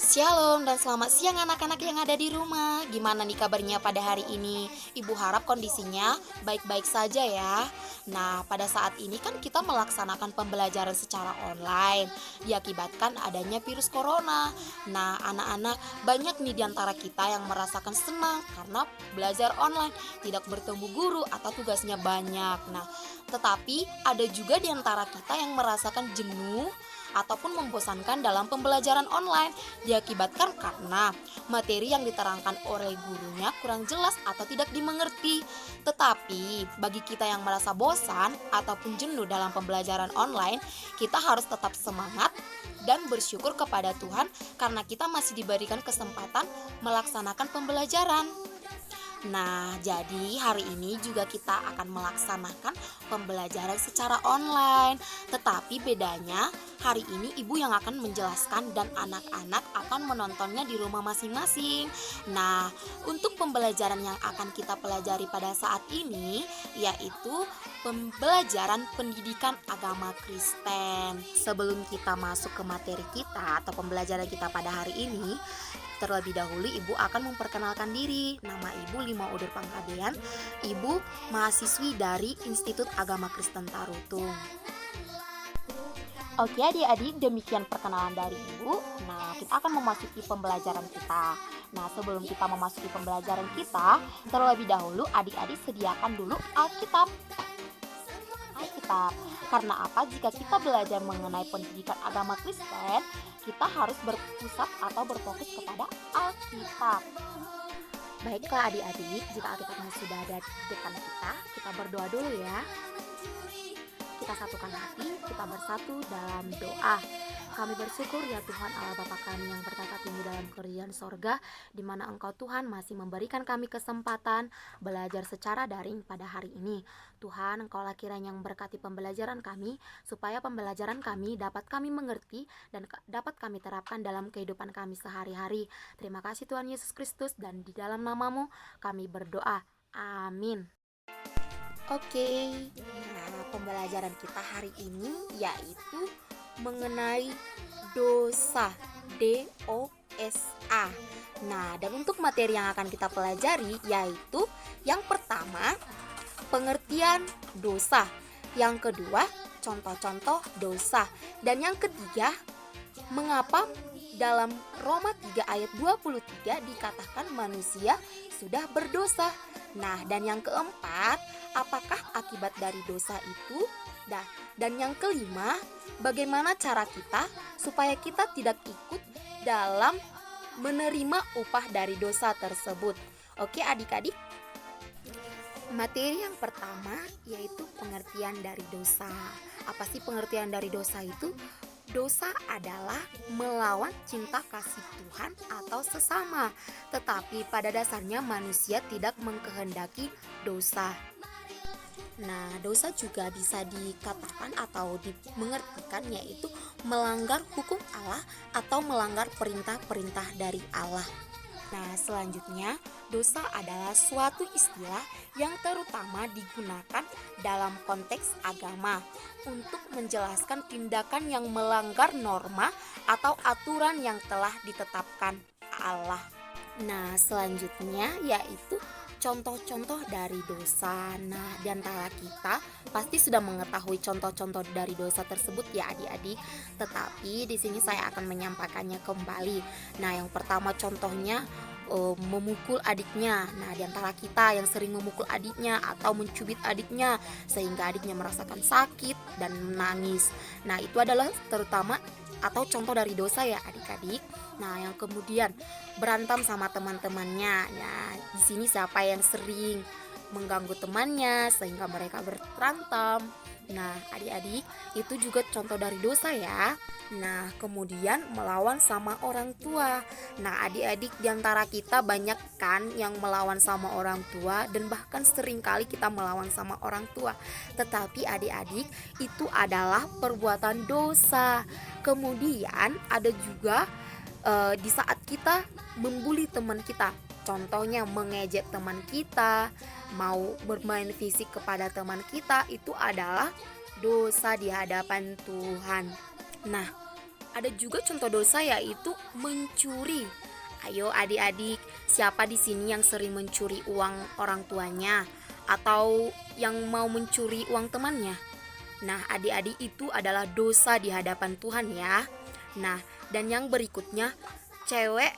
Shalom dan selamat siang anak-anak yang ada di rumah. Gimana nih kabarnya pada hari ini? Ibu harap kondisinya baik-baik saja ya. Nah, pada saat ini kan kita melaksanakan pembelajaran secara online diakibatkan adanya virus corona. Nah, anak-anak banyak nih di antara kita yang merasakan senang karena belajar online, tidak bertemu guru atau tugasnya banyak. Nah, tetapi ada juga di antara kita yang merasakan jenuh ataupun membosankan dalam pembelajaran online diakibatkan karena materi yang diterangkan oleh gurunya kurang jelas atau tidak dimengerti. Tetapi bagi kita yang merasa bosan ataupun jenuh dalam pembelajaran online, kita harus tetap semangat dan bersyukur kepada Tuhan karena kita masih diberikan kesempatan melaksanakan pembelajaran. Nah, jadi hari ini juga kita akan melaksanakan pembelajaran secara online. Tetapi bedanya, hari ini ibu yang akan menjelaskan dan anak-anak akan menontonnya di rumah masing-masing. Nah, untuk pembelajaran yang akan kita pelajari pada saat ini yaitu pembelajaran pendidikan agama Kristen. Sebelum kita masuk ke materi kita atau pembelajaran kita pada hari ini, terlebih dahulu ibu akan memperkenalkan diri. Nama ibu Lima Udur Pangkabean. Ibu mahasiswi dari Institut Agama Kristen Tarutung. Oke adik-adik, demikian perkenalan dari ibu. Nah, kita akan memasuki pembelajaran kita. Nah, sebelum kita memasuki pembelajaran kita, terlebih dahulu adik-adik sediakan dulu Alkitab. Karena apa? Jika kita belajar mengenai pendidikan agama Kristen, kita harus berpusat atau berfokus kepada Alkitab. Baiklah adik-adik, jika Alkitabnya sudah ada di depan kita berdoa dulu ya. Kita satukan hati, kita bersatu dalam doa. Kami bersyukur ya Tuhan Allah Bapa kami yang bertata tinggi dalam kerajaan sorga, di mana Engkau Tuhan masih memberikan kami kesempatan belajar secara daring pada hari ini. Tuhan, Engkaulah kiranya yang berkati pembelajaran kami, supaya pembelajaran kami dapat kami mengerti dan dapat kami terapkan dalam kehidupan kami sehari-hari. Terima kasih Tuhan Yesus Kristus, dan di dalam nama-Mu kami berdoa. Amin. Oke, nah pembelajaran kita hari ini yaitu mengenai dosa, D-O-S-A. Nah, dan untuk materi yang akan kita pelajari yaitu yang pertama, pengertian dosa. Yang kedua, contoh-contoh dosa. Dan yang ketiga, mengapa dalam Roma 3 ayat 23 dikatakan manusia sudah berdosa. Nah, dan yang keempat, apakah akibat dari dosa itu? Dan yang kelima, bagaimana cara kita supaya kita tidak ikut dalam menerima upah dari dosa tersebut. Oke adik-adik, materi yang pertama yaitu pengertian dari dosa. Apa sih pengertian dari dosa itu? Dosa adalah melawan cinta kasih Tuhan atau sesama. Tetapi pada dasarnya manusia tidak mengkehendaki dosa. Nah, dosa juga bisa dikatakan atau dimengertikan yaitu melanggar hukum Allah atau melanggar perintah-perintah dari Allah. Nah, selanjutnya, dosa adalah suatu istilah yang terutama digunakan dalam konteks agama untuk menjelaskan tindakan yang melanggar norma atau aturan yang telah ditetapkan Allah. Nah, selanjutnya yaitu contoh-contoh dari dosa. Nah, di antara kita pasti sudah mengetahui contoh-contoh dari dosa tersebut ya adik-adik. Tetapi di sini saya akan menyampaikannya kembali. Nah, yang pertama contohnya memukul adiknya. Nah, di antara kita yang sering memukul adiknya atau mencubit adiknya sehingga adiknya merasakan sakit dan menangis. Nah, itu adalah terutama atau contoh dari dosa ya adik-adik. Nah, yang kemudian berantem sama teman-temannya. Nah, di sini siapa yang sering mengganggu temannya sehingga mereka berantem. Nah, adik-adik, itu juga contoh dari dosa ya. Nah, kemudian melawan sama orang tua. Nah, adik-adik, di antara kita banyak kan yang melawan sama orang tua dan bahkan sering kali kita melawan sama orang tua. Tetapi adik-adik, itu adalah perbuatan dosa. Kemudian ada juga di saat kita membuli teman kita. Contohnya mengejek teman kita, mau bermain fisik kepada teman kita, itu adalah dosa di hadapan Tuhan. Nah, Ada juga contoh dosa yaitu mencuri. Ayo adik-adik, siapa di sini yang sering mencuri uang orang tuanya atau yang mau mencuri uang temannya? Nah, adik-adik itu adalah dosa di hadapan Tuhan ya. Nah, dan yang berikutnya, cewek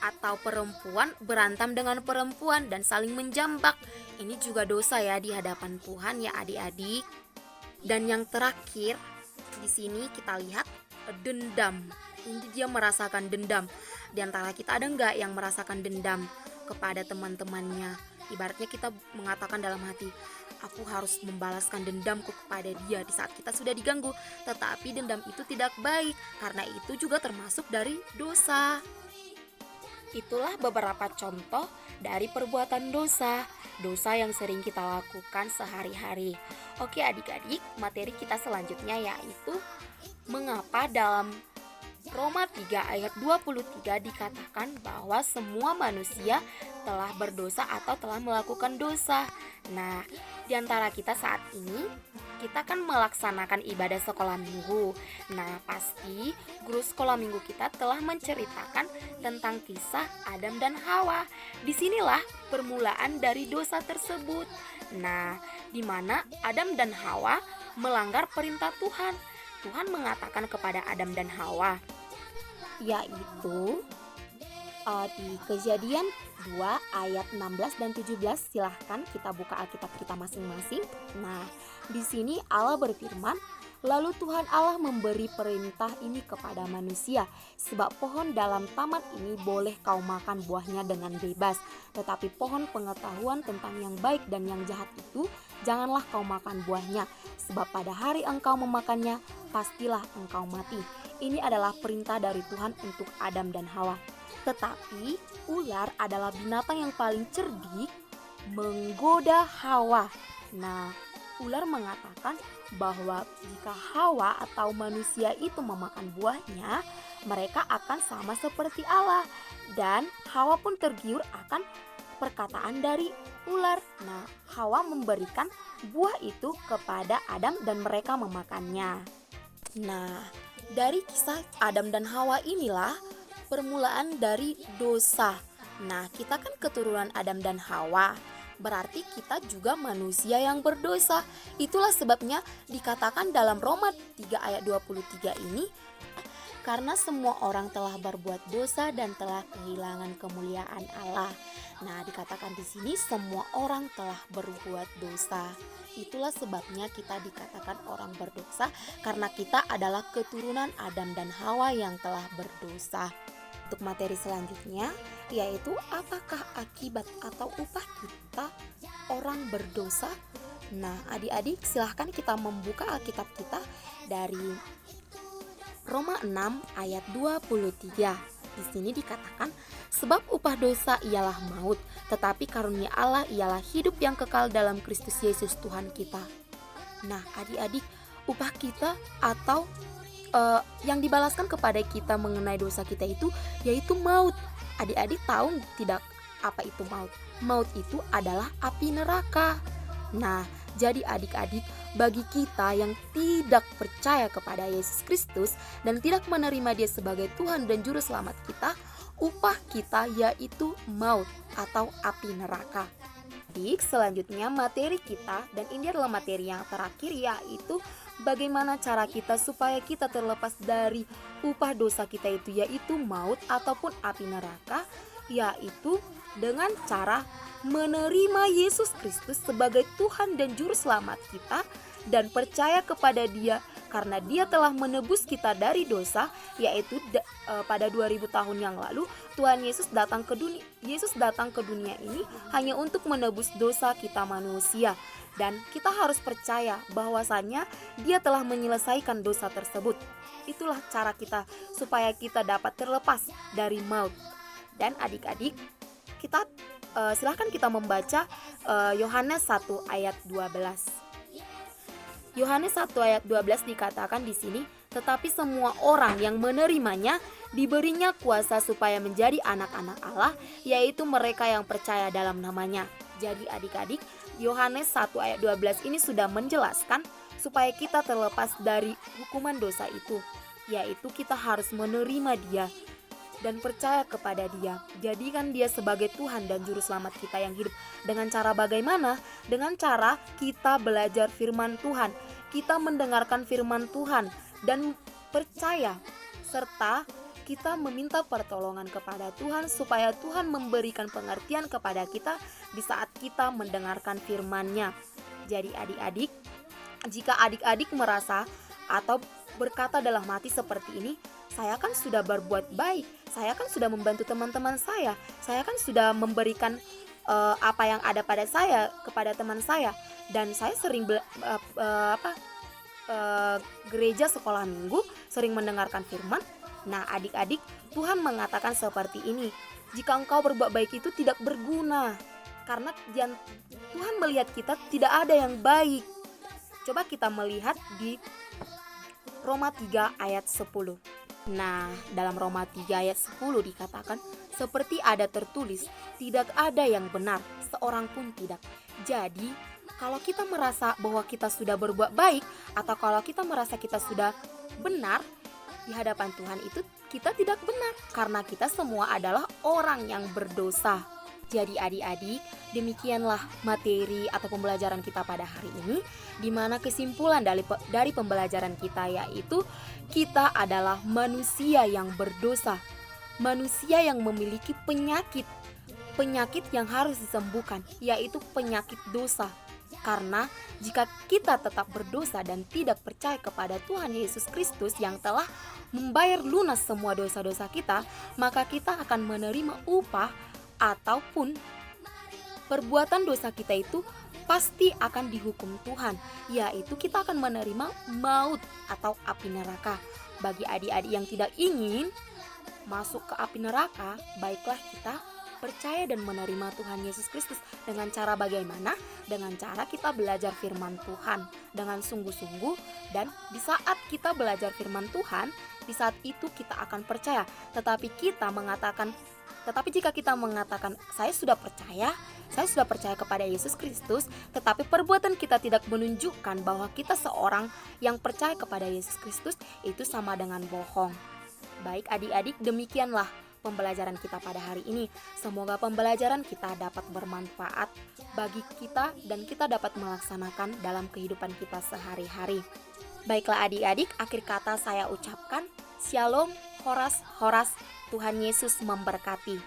atau perempuan berantem dengan perempuan dan saling menjambak. Ini juga dosa ya di hadapan Tuhan ya adik-adik. Dan yang terakhir, di sini kita lihat dendam. Ini dia merasakan dendam. Di antara kita ada nggak yang merasakan dendam kepada teman-temannya? Ibaratnya kita mengatakan dalam hati, aku harus membalaskan dendamku kepada dia di saat kita sudah diganggu. Tetapi dendam itu tidak baik, karena itu juga termasuk dari dosa. Itulah beberapa contoh dari perbuatan dosa. Dosa yang sering kita lakukan sehari-hari. Oke adik-adik, materi kita selanjutnya yaitu mengapa dalam Roma 3 ayat 23 dikatakan bahwa semua manusia telah berdosa atau telah melakukan dosa. Nah, di antara kita saat ini, kita kan melaksanakan ibadah sekolah minggu. Nah, pasti guru sekolah minggu kita telah menceritakan tentang kisah Adam dan Hawa. Disinilah permulaan dari dosa tersebut. Nah, di mana Adam dan Hawa melanggar perintah Tuhan. Tuhan mengatakan kepada Adam dan Hawa, yaitu di Kejadian 2 ayat 16 dan 17. Silahkan kita buka Alkitab kita masing-masing. Nah, di sini Allah berfirman, lalu Tuhan Allah memberi perintah ini kepada manusia, sebab pohon dalam taman ini boleh kau makan buahnya dengan bebas, tetapi pohon pengetahuan tentang yang baik dan yang jahat itu janganlah kau makan buahnya, sebab pada hari engkau memakannya pastilah engkau mati. Ini adalah perintah dari Tuhan untuk Adam dan Hawa. Tetapi ular adalah binatang yang paling cerdik menggoda Hawa. Nah, ular mengatakan bahwa jika Hawa atau manusia itu memakan buahnya, mereka akan sama seperti Allah. Dan Hawa pun tergiur akan perkataan dari ular. Nah, Hawa memberikan buah itu kepada Adam dan mereka memakannya. Nah, dari kisah Adam dan Hawa inilah permulaan dari dosa. Nah, kita kan keturunan Adam dan Hawa, berarti kita juga manusia yang berdosa. Itulah sebabnya dikatakan dalam Roma 3 ayat 23 ini, karena semua orang telah berbuat dosa dan telah kehilangan kemuliaan Allah. Nah, dikatakan di sini semua orang telah berbuat dosa. Itulah sebabnya kita dikatakan orang berdosa, karena kita adalah keturunan Adam dan Hawa yang telah berdosa. Untuk materi selanjutnya yaitu apakah akibat atau upah kita orang berdosa? Nah, adik-adik silahkan kita membuka Alkitab kita dari Roma 6 ayat 23. Di sini dikatakan, sebab upah dosa ialah maut, tetapi karunia Allah ialah hidup yang kekal dalam Kristus Yesus Tuhan kita. Nah, adik-adik, upah kita atau yang dibalaskan kepada kita mengenai dosa kita itu yaitu maut. Adik-adik tahu tidak apa itu maut? Maut itu adalah api neraka. Nah, jadi adik-adik, bagi kita yang tidak percaya kepada Yesus Kristus dan tidak menerima Dia sebagai Tuhan dan Juru Selamat kita, upah kita yaitu maut atau api neraka. Adik, selanjutnya materi kita, dan ini adalah materi yang terakhir, yaitu bagaimana cara kita supaya kita terlepas dari upah dosa kita itu yaitu maut ataupun api neraka, yaitu dengan cara menerima Yesus Kristus sebagai Tuhan dan Juru Selamat kita dan percaya kepada Dia karena Dia telah menebus kita dari dosa, yaitu pada 2000 tahun yang lalu Tuhan Yesus datang ke dunia ini hanya untuk menebus dosa kita manusia. Dan kita harus percaya bahwasannya Dia telah menyelesaikan dosa tersebut. Itulah cara kita supaya kita dapat terlepas dari maut. Dan adik-adik, kita silahkan kita membaca Yohanes 1 ayat 12. Yohanes 1 ayat 12 dikatakan di sini, tetapi semua orang yang menerimanya diberinya kuasa supaya menjadi anak-anak Allah, yaitu mereka yang percaya dalam namanya. Jadi adik-adik, Yohanes 1 ayat 12 ini sudah menjelaskan supaya kita terlepas dari hukuman dosa itu, yaitu kita harus menerima Dia dan percaya kepada Dia. Jadikan Dia sebagai Tuhan dan Juru Selamat kita yang hidup. Dengan cara bagaimana? Dengan cara kita belajar firman Tuhan, kita mendengarkan firman Tuhan dan percaya, serta kita meminta pertolongan kepada Tuhan supaya Tuhan memberikan pengertian kepada kita di saat kita mendengarkan firman-Nya. Jadi adik-adik, jika adik-adik merasa atau berkata dalam hati seperti ini, saya kan sudah berbuat baik, saya kan sudah membantu teman-teman saya kan sudah memberikan apa yang ada pada saya kepada teman saya, dan saya sering gereja sekolah minggu, sering mendengarkan firman. Nah adik-adik, Tuhan mengatakan seperti ini, jika engkau berbuat baik itu tidak berguna, karena Tuhan melihat kita tidak ada yang baik. Coba kita melihat di Roma 3 ayat 10. Nah, dalam Roma 3 ayat 10 dikatakan, seperti ada tertulis, tidak ada yang benar, seorang pun tidak. Jadi, kalau kita merasa bahwa kita sudah berbuat baik, atau kalau kita merasa kita sudah benar di hadapan Tuhan, itu kita tidak benar, karena kita semua adalah orang yang berdosa. Jadi adik-adik, demikianlah materi atau pembelajaran kita pada hari ini, di mana kesimpulan dari pembelajaran kita yaitu kita adalah manusia yang berdosa, manusia yang memiliki penyakit yang harus disembuhkan, yaitu penyakit dosa. Karena jika kita tetap berdosa dan tidak percaya kepada Tuhan Yesus Kristus yang telah membayar lunas semua dosa-dosa kita, maka kita akan menerima upah ataupun perbuatan dosa kita itu pasti akan dihukum Tuhan, yaitu kita akan menerima maut atau api neraka. Bagi adik-adik yang tidak ingin masuk ke api neraka, baiklah kita percaya dan menerima Tuhan Yesus Kristus. Dengan cara bagaimana? Dengan cara kita belajar firman Tuhan dengan sungguh-sungguh, dan di saat kita belajar firman Tuhan, di saat itu kita akan percaya. Tetapi jika kita mengatakan saya sudah percaya kepada Yesus Kristus, tetapi perbuatan kita tidak menunjukkan bahwa kita seorang yang percaya kepada Yesus Kristus, itu sama dengan bohong. Baik adik-adik, demikianlah pembelajaran kita pada hari ini. Semoga pembelajaran kita dapat bermanfaat bagi kita dan kita dapat melaksanakan dalam kehidupan kita sehari-hari. Baiklah adik-adik, akhir kata saya ucapkan Shalom, Horas, Tuhan Yesus memberkati.